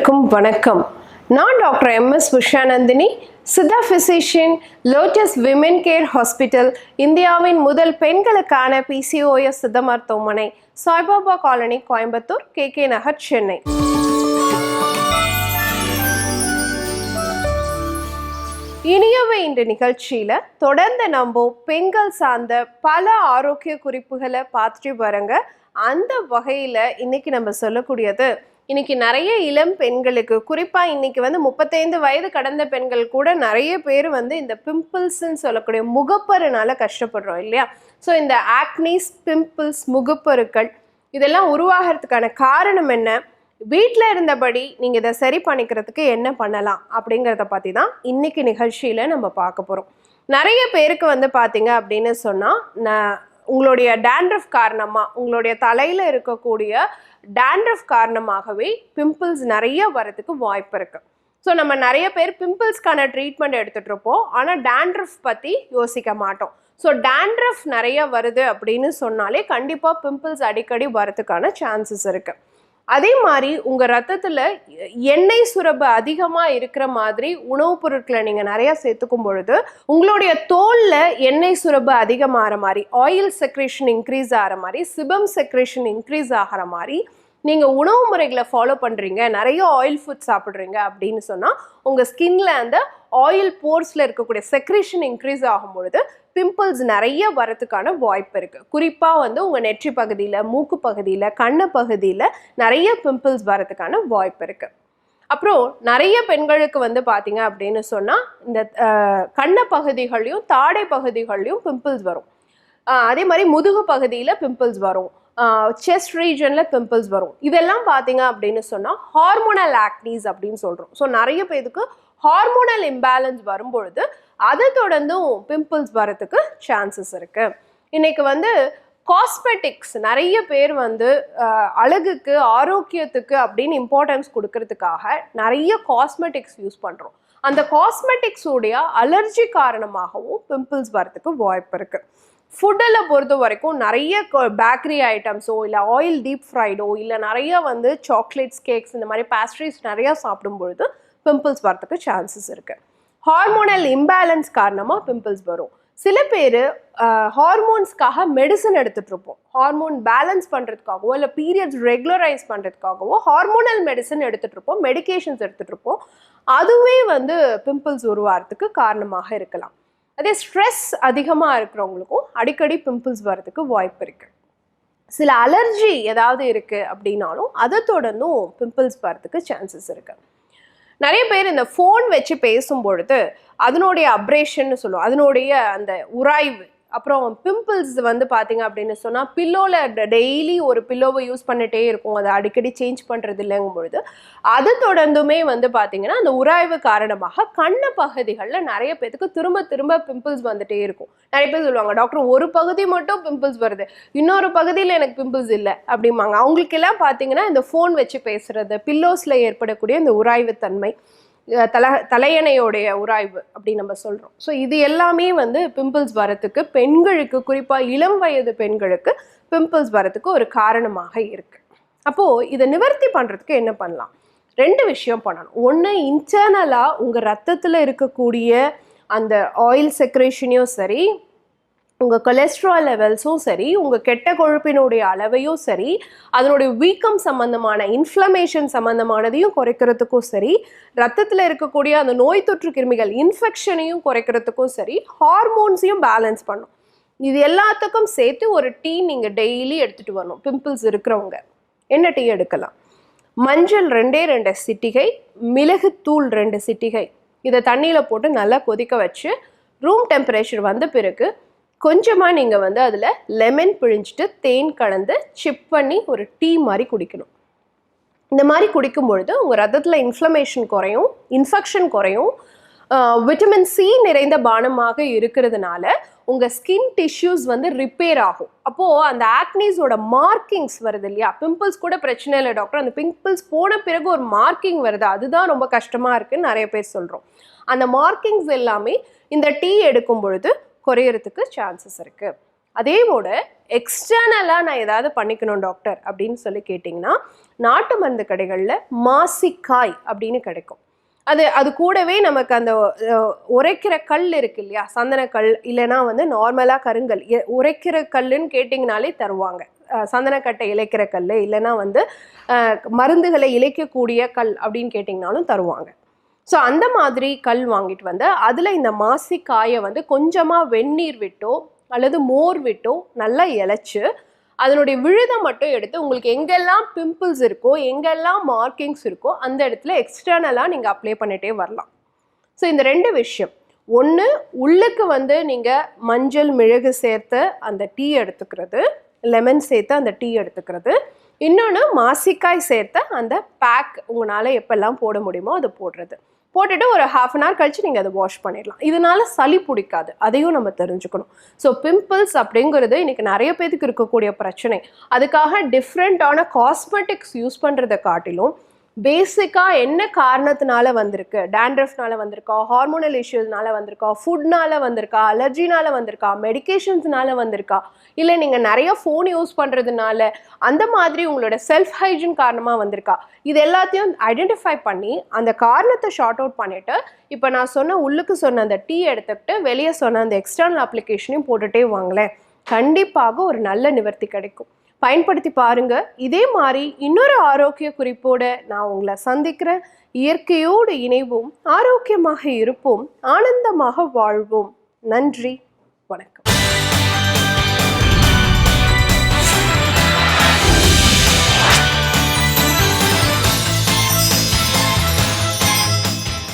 அனைவருக்கும் வணக்கம். நான் doctor MS. Usha Nandhini, Siddha physician, lotus women care hospital, இந்தியாவின் முதல் பெண்களுக்கான PCOS சித்த மருத்துவமனை, சாய்பாபா காலனி, கோயம்புத்தூர், KK நகர், சென்னை. இனியவை இந்த நிகழ்ச்சியில தொடர்ந்து நம்ம பெண்கள் சார்ந்த பல ஆரோக்கிய குறிப்புகளை பார்த்துட்டு வரங்க. அந்த வகையில இன்னைக்கு நம்ம சொல்லக்கூடியது, இன்னைக்கு நிறைய இளம் பெண்களுக்கு, குறிப்பா இன்னைக்கு 35 வயது கடந்த பெண்கள் கூட நிறைய பேர் இந்த பிம்பிள்ஸ்ன்னு சொல்லக்கூடிய முகப்பருனால கஷ்டப்படுறோம் இல்லையா? ஸோ இந்த ஆக்னிஸ், பிம்பிள்ஸ், முகப்பருக்கள் இதெல்லாம் உருவாகிறதுக்கான காரணம் என்ன, வீட்டில் இருந்தபடி நீங்கள் இதை சரி பண்ணிக்கிறதுக்கு என்ன பண்ணலாம் அப்படிங்கிறத பற்றி தான் இன்னைக்கு நிகழ்ச்சியில் நம்ம பார்க்க போகிறோம். நிறைய பேருக்கு பார்த்தீங்க அப்படின்னு சொன்னால், உங்களுடைய டேண்ட்ரஃப் காரணமாக, உங்களுடைய தலையில் இருக்கக்கூடிய டேண்ட்ரஃப் காரணமாகவே பிம்பிள்ஸ் நிறைய வரதுக்கு வாய்ப்பு இருக்குது. ஸோ நம்ம நிறைய பேர் பிம்பிள்ஸ்க்கான ட்ரீட்மெண்ட் எடுத்துகிட்டு இருப்போம், ஆனால் டேண்ட்ரஃப் பற்றி யோசிக்க மாட்டோம். ஸோ டேண்ட்ரஃப் நிறைய வருது அப்படின்னு சொன்னாலே கண்டிப்பாக பிம்பிள்ஸ் அடிக்கடி வரதுக்கான சான்சஸ் இருக்குது. அதே மாதிரி உங்கள் ரத்தத்தில் எண்ணெய் சுரப்பு அதிகமாக இருக்கிற மாதிரி உணவுப் பொருட்களை நீங்கள் நிறையா சேர்த்துக்கும் பொழுது உங்களுடைய தோலில் எண்ணெய் சுரப்பு அதிகமாகிற மாதிரி, ஆயில் செக்ரேஷன் இன்க்ரீஸ் ஆகிற மாதிரி, சிபம் செக்ரேஷன் இன்க்ரீஸ் ஆகிற மாதிரி நீங்கள் உணவு முறைகளை ஃபாலோ பண்ணுறீங்க, நிறைய ஆயில் ஃபுட் சாப்பிட்றீங்க அப்படின்னு சொன்னால் உங்கள் ஸ்கின்ல அந்த ஆயில் போர்ஸில் இருக்கக்கூடிய செக்ரேஷன் இன்க்ரீஸ் ஆகும் பொழுது பிம்பிள்ஸ் நிறைய வரதுக்கான வாய்ப்பு இருக்குது. குறிப்பாக உங்கள் நெற்றி பகுதியில், மூக்கு பகுதியில், கண்ணு பகுதியில் நிறைய பிம்பிள்ஸ் வரதுக்கான வாய்ப்பு இருக்குது. அப்புறம் நிறைய பெண்களுக்கு பார்த்தீங்க அப்படின்னு சொன்னால் இந்த கண்ண பகுதிகள்லையும் தாடை பகுதிகள்லையும் பிம்பிள்ஸ் வரும். அதே மாதிரி முதுகு பகுதியில் பிம்பிள்ஸ் வரும், செஸ்ட் ரீஜனில் பிம்பிள்ஸ் வரும். இதெல்லாம் பார்த்தீங்க அப்படின்னு சொன்னால் ஹார்மோனல் ஆக்னிஸ் அப்படின்னு சொல்கிறோம். ஸோ நிறைய பேருக்கு ஹார்மோனல் இம்பேலன்ஸ் வரும்பொழுது அதை தொடர்ந்தும் பிம்பிள்ஸ் வரதுக்கு சான்சஸ் இருக்குது. இன்னைக்கு காஸ்மெட்டிக்ஸ் நிறைய பேர் அழகுக்கு, ஆரோக்கியத்துக்கு அப்படின்னு இம்பார்ட்டன்ஸ் கொடுக்கறதுக்காக நிறைய காஸ்மெட்டிக்ஸ் யூஸ் பண்ணுறோம். அந்த காஸ்மெட்டிக்ஸோடைய அலர்ஜி காரணமாகவும் பிம்பிள்ஸ் வரதுக்கு வாய்ப்பு இருக்குது. ஃபுட்டில் பொறுத்த வரைக்கும் நிறைய பேக்கரி ஐட்டம்ஸோ இல்லை ஆயில் டீப் ஃப்ரைடோ இல்லை நிறைய சாக்லேட்ஸ், கேக்ஸ், இந்த மாதிரி பேஸ்ட்ரீஸ் நிறையா சாப்பிடும் பொழுது பிம்பிள்ஸ் வரதுக்கு சான்சஸ் இருக்குது. ஹார்மோனல் இம்பேலன்ஸ் காரணமாக பிம்பிள்ஸ் வரும். சில பேர் ஹார்மோன்ஸ்க்காக மெடிசன் எடுத்துகிட்டு இருப்போம், ஹார்மோன் பேலன்ஸ் பண்ணுறதுக்காகவோ இல்லை பீரியட்ஸ் ரெகுலரைஸ் பண்ணுறதுக்காகவோ ஹார்மோனல் மெடிசன் எடுத்துகிட்டு இருப்போம், மெடிகேஷன்ஸ் எடுத்துகிட்டு இருப்போம். அதுவே பிம்பிள்ஸ் உருவாகிறதுக்கு காரணமாக இருக்கலாம். அதே ஸ்ட்ரெஸ் அதிகமாக இருக்கிறவங்களுக்கும் அடிக்கடி பிம்பிள்ஸ் வரதுக்கு வாய்ப்பு இருக்குது. சில அலர்ஜி ஏதாவது இருக்குது அப்படின்னாலும் அதை தொடர்ந்தும் பிம்பிள்ஸ் வரதுக்கு சான்சஸ் இருக்குது. நிறைய பேர் இந்த ஃபோன் வச்சு பேசும்பொழுது அதனுடைய அப்ரேஷன்னு சொல்லுவோம், அதனுடைய அந்த உராய்வு, அப்புறம் பிம்பிள்ஸ் பார்த்தீங்க அப்படின்னு சொன்னால் பில்லோவில் டெய்லி ஒரு பில்லோவை யூஸ் பண்ணிட்டே இருக்கும், அதை அடிக்கடி சேஞ்ச் பண்ணுறது இல்லைங்கும் பொழுது அது தொடர்ந்துமே பார்த்தீங்கன்னா அந்த உராய்வு காரணமாக கண்ண பகுதிகளில் நிறைய பேருக்கு திரும்ப திரும்ப பிம்பிள்ஸ் வந்துட்டே இருக்கும். நிறைய பேர் சொல்லுவாங்க, டாக்டர் ஒரு பகுதி மட்டும் பிம்பிள்ஸ் வருது, இன்னொரு பகுதியில் எனக்கு பிம்பிள்ஸ் இல்லை அப்படிம்பாங்க. அவங்களுக்கெல்லாம் பார்த்தீங்கன்னா இந்த ஃபோன் வச்சு பேசுறது, பில்லோஸில் ஏற்படக்கூடிய இந்த உராய்வு தன்மை, தலையணையோடைய உராய்வு அப்படின்னு நம்ம சொல்கிறோம். ஸோ இது எல்லாமே பிம்பிள்ஸ் வரத்துக்கு, பெண்களுக்கு, குறிப்பாக இளம் வயது பெண்களுக்கு பிம்பிள்ஸ் வரத்துக்கு ஒரு காரணமாக இருக்குது. அப்போது இதை நிவர்த்தி பண்ணுறதுக்கு என்ன பண்ணலாம்? 2 விஷயம் பண்ணணும். ஒன்று, இன்டர்னலாக உங்கள் ரத்தத்தில் இருக்கக்கூடிய அந்த ஆயில் செக்ரேஷனையும் சரி, உங்கள் கொலஸ்ட்ரால் லெவல்ஸும் சரி, உங்கள் கெட்ட கொழுப்பினுடைய அளவையும் சரி, அதனுடைய வீக்கம் சம்மந்தமான இன்ஃப்ளமேஷன் சம்மந்தமானதையும் குறைக்கிறதுக்கும் சரி, ரத்தத்தில் இருக்கக்கூடிய அந்த நோய் தொற்று கிருமிகள் இன்ஃபெக்ஷனையும் குறைக்கிறதுக்கும் சரி, ஹார்மோன்ஸையும் பேலன்ஸ் பண்ணும். இது எல்லாத்துக்கும் சேர்த்து ஒரு டீ நீங்கள் டெய்லி எடுத்துகிட்டு வரணும். பிம்பிள்ஸ் இருக்கிறவங்க என்ன டீ எடுக்கலாம்? மஞ்சள் 2 சிட்டிகை, மிளகுத்தூள் 2 சிட்டிகை, இதை தண்ணியில் போட்டு நல்லா கொதிக்க வச்சு ரூம் டெம்பரேச்சர் வந்த பிறகு கொஞ்சமாக நீங்கள் அதில் லெமன் பிழிஞ்சிட்டு தேன் கலந்து சிப் பண்ணி ஒரு டீ மாதிரி குடிக்கணும். இந்த மாதிரி குடிக்கும் பொழுது உங்கள் ரத்தத்தில் இன்ஃப்ளமேஷன் குறையும், இன்ஃபெக்ஷன் குறையும், விட்டமின் சி நிறைந்த பானமாக இருக்கிறதுனால உங்கள் ஸ்கின் டிஷ்யூஸ் ரிப்பேர் ஆகும். அப்போது அந்த ஆக்னிஸோட மார்க்கிங்ஸ் வருது இல்லையா, பிம்பிள்ஸ் கூட பிரச்சனை இல்லை டாக்டர், அந்த பிம்பிள்ஸ் போன பிறகு ஒரு மார்க்கிங் வருது, அதுதான் ரொம்ப கஷ்டமாக இருக்குதுன்னு நிறைய பேர் சொல்கிறோம். அந்த மார்க்கிங்ஸ் எல்லாமே இந்த டீ எடுக்கும் பொழுது குறையறதுக்கு சான்சஸ் இருக்குது. அதே போல் எக்ஸ்டர்னலாக நான் ஏதாவது பண்ணிக்கணும் டாக்டர் அப்படின்னு சொல்லி கேட்டிங்கன்னா, நாட்டு மருந்து கடைகளில் மாசிக்காய் அப்படின்னு கிடைக்கும். அது கூடவே நமக்கு அந்த உரைக்கிற கல் இருக்கு இல்லையா, சந்தனக்கல், இல்லைன்னா நார்மலாக கருங்கல், உரைக்கிற கல்லுன்னு கேட்டிங்கனாலே தருவாங்க. சந்தனக்கட்டை இழைக்கிற கல், இல்லைன்னா மருந்துகளை இழைக்கக்கூடிய கல் அப்படின்னு கேட்டிங்கனாலும் தருவாங்க. ஸோ அந்த மாதிரி கல் வாங்கிட்டு அதில் இந்த மாசிக்காயை கொஞ்சமாக வெந்நீர் விட்டோ அல்லது மோர் விட்டோ நல்லா இழைச்சி அதனுடைய விழுதை மட்டும் எடுத்து உங்களுக்கு எங்கெல்லாம் பிம்பிள்ஸ் இருக்கோ, எங்கெல்லாம் மார்க்கிங்ஸ் இருக்கோ அந்த இடத்துல எக்ஸ்டர்னலாக நீங்கள் அப்ளை பண்ணிகிட்டே வரலாம். ஸோ இந்த 2 விஷயம், ஒன்று உள்ளுக்கு நீங்கள் மஞ்சள் மிளகு சேர்த்து அந்த டீ எடுத்துக்கிறது, லெமன் சேர்த்து அந்த டீ எடுத்துக்கிறது, இன்னொன்று மாசிக்காய் சேர்த்து அந்த பேக் உங்களால் எப்பெல்லாம் போட முடியுமோ அது போட்டுட்டு ஒரு 1/2 அன் ஹவர் கழிச்சு நீங்கள் அதை வாஷ் பண்ணிடலாம். இதனால சளி பிடிக்காது, அதையும் நம்ம தெரிஞ்சுக்கணும். ஸோ பிம்பிள்ஸ் அப்படிங்கிறது இன்னைக்கு நிறைய பேருக்கு இருக்கக்கூடிய பிரச்சனை. அதுக்காக டிஃப்ரெண்ட்டான காஸ்மெட்டிக்ஸ் யூஸ் பண்ணுறதை காட்டிலும் பேசிக்காக என்ன காரணத்தினால வந்திருக்கு, டேண்ட்ரஃப்னால வந்திருக்கா, ஹார்மோனல் இஷ்யூஸ்னால வந்திருக்கா, ஃபுட்னால வந்திருக்கா, அலர்ஜினால வந்திருக்கா, மெடிக்கேஷன்ஸ்னால வந்திருக்கா, இல்லை நீங்கள் நிறைய ஃபோன் யூஸ் பண்ணுறதுனால அந்த மாதிரி உங்களோட செல்ஃப் ஹைஜீன் காரணமாக வந்திருக்கா, இது எல்லாத்தையும் ஐடென்டிஃபை பண்ணி அந்த காரணத்தை ஷார்ட் அவுட் பண்ணிவிட்டு இப்போ நான் உள்ளுக்கு சொன்ன அந்த டீ எடுத்துக்கிட்டு வெளியே சொன்ன அந்த எக்ஸ்டர்னல் அப்ளிகேஷனையும் போட்டுகிட்டே வாங்களேன், கண்டிப்பாக ஒரு நல்ல நிவர்த்தி கிடைக்கும். பயன்படுத்தி பாருங்க. இதே மாதிரி இன்னொரு ஆரோக்கிய குறிப்போடு நான் உங்களை சந்திக்கிறேன். இயற்கையோடு இணைவோம், ஆரோக்கியமாக இருப்போம், ஆனந்தமாக வாழ்வோம். நன்றி, வணக்கம்.